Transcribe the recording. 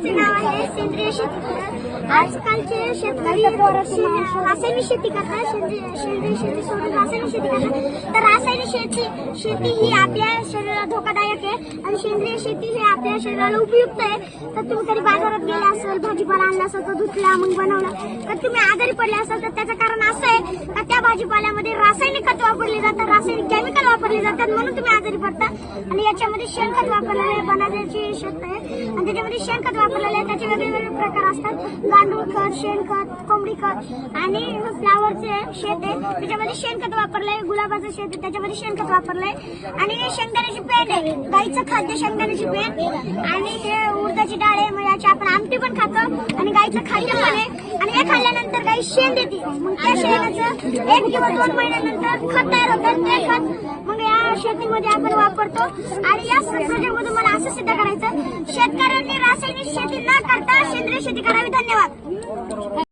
चॅनलचे नाव आहे सेंद्रिय शेती. आजकालचे शेतकरी रासायनिक शेती करतात, सेंद्रिय शेती सोडून रासायनिक शेती करतात. तर रासायनिक शेती ही आपल्या शरीराला धोकादायक आहे आणि सेंद्रिय शेती ही आपल्या शरीराला उपयुक्त आहे. तर तुम्ही कधी बाजारात गेला असेल, भाजीपाला आणला असेल, तो धुतला मग बनवला, तर तुम्ही आजारी पडले असाल तर त्याचं कारण असं आहे का त्या भाजीपाल्यामध्ये रासायनिक खत वापरले जातात, रासायनिक केमिकल वापरले जातात, म्हणून तुम्ही आजारी पडता. आणि याच्यामध्ये शेणखत वापरलेलं आहे, बनायची शेत आहे आणि त्याच्यामध्ये शेणखत वापरलेलं आहे. त्याचे वेगवेगळे प्रकार असतात, गांडूळ खत, शेणखत, कोंबडी खत आणि फ्लावरचे शेत आहे त्याच्यामध्ये शेणखत वापरलंय, गुलाबाचं शेत आहे त्याच्यामध्ये शेणखत वापरलंय आणि शेंगदाण्याची पेंड आहे, गाईचं खाद्य शेंगदाण्याची पेंड आणि हे उडदाची डाळ आहे. मग याची आपण आमटी पण खातो आणि गाईचं खाद्य पण आहे आणि हे खाल्ल्यानंतर गाई शेण देते. मग त्या शेणाचं 1 किंवा 2 महिन्यानंतर खत तयार होतं, ते खत मग या शेतीमध्ये आपण वापरतो. आणि या प्रोजेक्टमधून मला असं सिद्ध करायचं, शेतकऱ्यांनी रासायनिक शेती न करता सेंद्रिय शेती करावी. धन्यवाद.